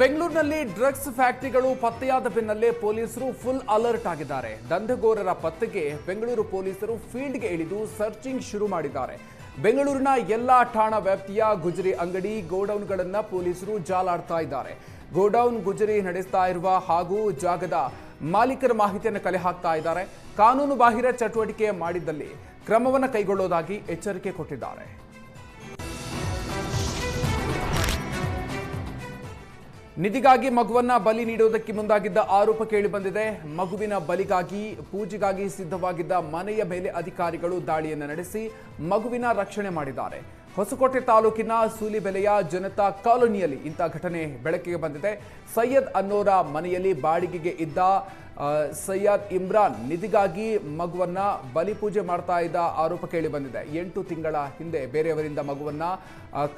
ಬೆಂಗಳೂರಿನಲ್ಲಿ ಡ್ರಗ್ಸ್ ಫ್ಯಾಕ್ಟರಿಗಳು ಪತ್ತೆಯಾದ ಬೆನ್ನಲ್ಲೇ ಪೊಲೀಸರು ಫುಲ್ ಅಲರ್ಟ್ ಆಗಿದ್ದಾರೆ. ದಂಧೆಗೋರರ ಪತ್ತೆಗೆ ಬೆಂಗಳೂರು ಪೊಲೀಸರು ಫೀಲ್ಡ್ಗೆ ಇಳಿದು ಸರ್ಚಿಂಗ್ ಶುರು ಮಾಡಿದ್ದಾರೆ. ಬೆಂಗಳೂರಿನ ಎಲ್ಲಾ ಠಾಣಾ ವ್ಯಾಪ್ತಿಯ ಗುಜರಿ ಅಂಗಡಿ ಗೋಡೌನ್ಗಳನ್ನು ಪೊಲೀಸರು ಜಾಲಾಡ್ತಾ ಇದ್ದಾರೆ. ಗೋಡೌನ್ ಗುಜರಿ ನಡೆಸ್ತಾ ಇರುವ ಹಾಗೂ ಜಾಗದ ಮಾಲೀಕರ ಮಾಹಿತಿಯನ್ನು ಕಲೆ ಹಾಕ್ತಾ ಇದ್ದಾರೆ. ಕಾನೂನು ಬಾಹಿರ ಚಟುವಟಿಕೆ ಮಾಡಿದ್ದಲ್ಲಿ ಕ್ರಮವನ್ನು ಕೈಗೊಳ್ಳುವುದಾಗಿ ಎಚ್ಚರಿಕೆ ಕೊಟ್ಟಿದ್ದಾರೆ. ನಿಧಿಗಾಗಿ ಮಗುವನ್ನ ಬಲಿ ನೀಡುವುದಕ್ಕೆ ಮುಂದಾಗಿದ್ದ ಆರೋಪ ಕೇಳಿಬಂದಿದೆ. ಮಗುವಿನ ಬಲಿಗಾಗಿ ಪೂಜೆಗಾಗಿ ಸಿದ್ಧವಾಗಿದ್ದ ಮನೆಯ ಮೇಲೆ ಅಧಿಕಾರಿಗಳು ದಾಳಿಯನ್ನು ನಡೆಸಿ ಮಗುವಿನ ರಕ್ಷಣೆ ಮಾಡಿದ್ದಾರೆ. ಹೊಸಕೋಟೆ ತಾಲೂಕಿನ ಸೂಲಿಬೆಲೆಯ ಜನತಾ ಕಾಲೋನಿಯಲ್ಲಿ ಇಂಥ ಘಟನೆ ಬೆಳಕಿಗೆ ಬಂದಿದೆ. ಸೈಯದ್ ಅನ್ನೋರ ಮನೆಯಲ್ಲಿ ಬಾಡಿಗೆಗೆ ಇದ್ದ ಸೈಯದ್ ಇಮ್ರಾನ್ ನಿಧಿಗಾಗಿ ಮಗುವನ್ನ ಬಲಿಪೂಜೆ ಮಾಡ್ತಾ ಇದ್ದ ಆರೋಪ ಕೇಳಿ ಬಂದಿದೆ. 8 ತಿಂಗಳ ಹಿಂದೆ ಬೇರೆಯವರಿಂದ ಮಗುವನ್ನ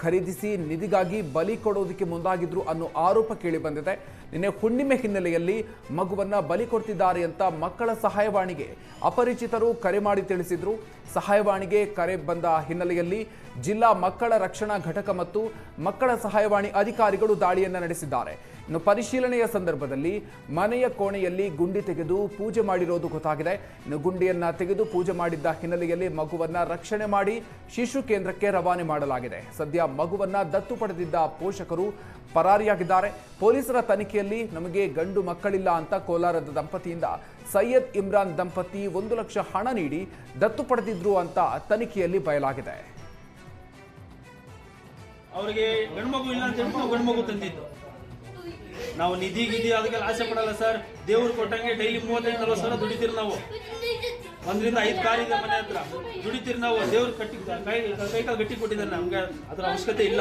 ಖರೀದಿಸಿ ನಿಧಿಗಾಗಿ ಬಲಿ ಕೊಡೋದಕ್ಕೆ ಮುಂದಾಗಿದ್ರು ಅನ್ನೋ ಆರೋಪ ಕೇಳಿ ಬಂದಿದೆ. ನಿನ್ನೆ ಹುಣ್ಣಿಮೆ ಹಿನ್ನೆಲೆಯಲ್ಲಿ ಮಗುವನ್ನ ಬಲಿ ಕೊಡ್ತಿದ್ದಾರೆ ಅಂತ ಮಕ್ಕಳ ಸಹಾಯವಾಣಿಗೆ ಅಪರಿಚಿತರು ಕರೆ ಮಾಡಿ ತಿಳಿಸಿದ್ರು. ಸಹಾಯವಾಣಿಗೆ ಕರೆ ಬಂದ ಹಿನ್ನೆಲೆಯಲ್ಲಿ ಜಿಲ್ಲಾ ಮಕ್ಕಳ ರಕ್ಷಣಾ ಘಟಕ ಮತ್ತು ಮಕ್ಕಳ ಸಹಾಯವಾಣಿ ಅಧಿಕಾರಿಗಳು ದಾಳಿಯನ್ನು ನಡೆಸಿದ್ದಾರೆ. ಇನ್ನು ಪರಿಶೀಲನೆಯ ಸಂದರ್ಭದಲ್ಲಿ ಮನೆಯ ಕೋಣೆಯಲ್ಲಿ ಗುಂಡಿ ತೆಗೆದು ಪೂಜೆ ಮಾಡಿರೋದು ಗೊತ್ತಾಗಿದೆ. ಇನ್ನು ಗುಂಡಿಯನ್ನ ತೆಗೆದು ಪೂಜೆ ಮಾಡಿದ್ದ ಹಿನ್ನೆಲೆಯಲ್ಲಿ ಮಗುವನ್ನ ರಕ್ಷಣೆ ಮಾಡಿ ಶಿಶು ಕೇಂದ್ರಕ್ಕೆ ರವಾನೆ ಮಾಡಲಾಗಿದೆ. ಸದ್ಯ ಮಗುವನ್ನ ದತ್ತು ಪಡೆದಿದ್ದ ಪೋಷಕರು ಪರಾರಿಯಾಗಿದ್ದಾರೆ. ಪೊಲೀಸರ ತನಿಖೆಯಲ್ಲಿ ನಮಗೆ ಗಂಡು ಮಕ್ಕಳಿಲ್ಲ ಅಂತ ಕೋಲಾರದ ದಂಪತಿಯಿಂದ ಸೈಯದ್ ಇಮ್ರಾನ್ ದಂಪತಿ 1 ಲಕ್ಷ ಹಣ ನೀಡಿ ದತ್ತು ಪಡೆದಿದ್ರು ಅಂತ ತನಿಖೆಯಲ್ಲಿ ಬಯಲಾಗಿದೆ. ಅವರಿಗೆ ಗಂಡು ಮಗು ಇಲ್ಲ ಅಂತ ಹೇಳ್ಬಿಟ್ಟು ಗಂಡು ಮಗು ತಂದಿದ್ದು. ನಾವು ನಿಧಿ ಅದಕ್ಕೆಲ್ಲ ಆಸೆ ಪಡಲ್ಲ ಸರ್. ದೇವ್ರು ಕೊಟ್ಟಂಗೆ ಡೈಲಿ 35-40 ಸಾವಿರ ದುಡಿತೀರಿ ನಾವು. 1 ರಿಂದ 5 ಕಾರ್ ಇದೆ ಮನೆ ಹತ್ರ, ದುಡಿತೀರಿ ನಾವು. ದೇವ್ರು ಕೈಕಾಲು ಗಟ್ಟಿ ಕೊಟ್ಟಿದ್ದಾರೆ, ನಮ್ಗೆ ಅದರ ಅವಶ್ಯಕತೆ ಇಲ್ಲ.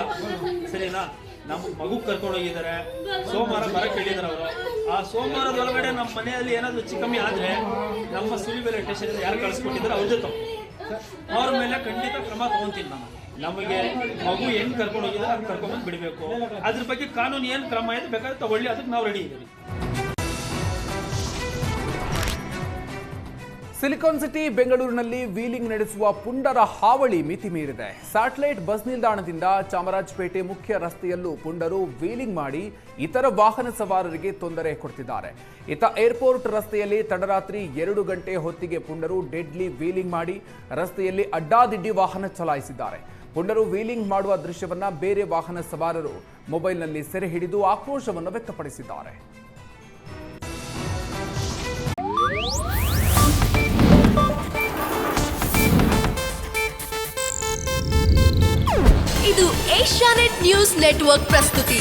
ಸರಿನಾ? ನಮ್ಮ ಮಗು ಕರ್ಕೊಂಡು ಹೋಗಿದ್ದಾರೆ. ಸೋಮವಾರ ಬರಕ್ಕೆ ಹೇಳಿದ್ದಾರೆ ಅವರು. ಆ ಸೋಮವಾರದೊಳಗಡೆ ನಮ್ಮ ಮನೆಯಲ್ಲಿ ಏನಾದ್ರು ಹೆಚ್ಚು ಕಮ್ಮಿ ಆದ್ರೆ ನಮ್ಮ ಸೂಲಿಬೆಲೆ ಸ್ಟೇಷನ್ ಯಾರು ಕಳಿಸ್ಕೊಟ್ಟಿದ್ದಾರೆ ಅವ್ರದ್ದು ತಪ್ಪು. ಅವ್ರ ಮೇಲೆ ಖಂಡಿತ ಕ್ರಮ ತಗೊಂತೀನಿ ನಾನು. ನಮಗೆ ಮಗು ಹೆಂಗ್ ಕರ್ಕೊಂಡು ಹೋಗಿದ್ದಾರೆ ಅದು ಕರ್ಕೊಂಡ್ಬಂದು ಬಿಡಬೇಕು. ಅದ್ರ ಬಗ್ಗೆ ಕಾನೂನು ಏನು ಕ್ರಮ ಇದೆ ಬೇಕಾದ್ರೆ ತಗೊಳ್ಳಿ, ಅದಕ್ಕೆ ನಾವು ರೆಡಿ ಇದ್ದೀವಿ. ಸಿಲಿಕಾನ್ ಸಿಟಿ ಬೆಂಗಳೂರಿನಲ್ಲಿ ವೀಲಿಂಗ್ ನಡೆಸುವ ಪುಂಡರ ಹಾವಳಿ ಮಿತಿ ಮೀರಿದೆ. ಸ್ಯಾಟಲೈಟ್ ಬಸ್ ನಿಲ್ದಾಣದಿಂದ ಚಾಮರಾಜಪೇಟೆ ಮುಖ್ಯ ರಸ್ತೆಯಲ್ಲೂ ಪುಂಡರು ವೀಲಿಂಗ್ ಮಾಡಿ ಇತರ ವಾಹನ ಸವಾರರಿಗೆ ತೊಂದರೆ ಕೊಡ್ತಿದ್ದಾರೆ. ಇತ್ತ ಏರ್ಪೋರ್ಟ್ ರಸ್ತೆಯಲ್ಲಿ ತಡರಾತ್ರಿ 2 ಗಂಟೆ ಹೊತ್ತಿಗೆ ಪುಂಡರು ಡೆಡ್ಲಿ ವೀಲಿಂಗ್ ಮಾಡಿ ರಸ್ತೆಯಲ್ಲಿ ಅಡ್ಡಾದಿಡ್ಡಿ ವಾಹನ ಚಲಾಯಿಸಿದ್ದಾರೆ. ಪುಂಡರು ವೀಲಿಂಗ್ ಮಾಡುವ ದೃಶ್ಯವನ್ನ ಬೇರೆ ವಾಹನ ಸವಾರರು ಮೊಬೈಲ್ನಲ್ಲಿ ಸೆರೆ ಹಿಡಿದು ಆಕ್ರೋಶವನ್ನು ವ್ಯಕ್ತಪಡಿಸಿದ್ದಾರೆ. ಇದು ಏಷ್ಯಾನೆಟ್ ನ್ಯೂಸ್ ನೆಟ್ವರ್ಕ್ ಪ್ರಸ್ತುತಿ.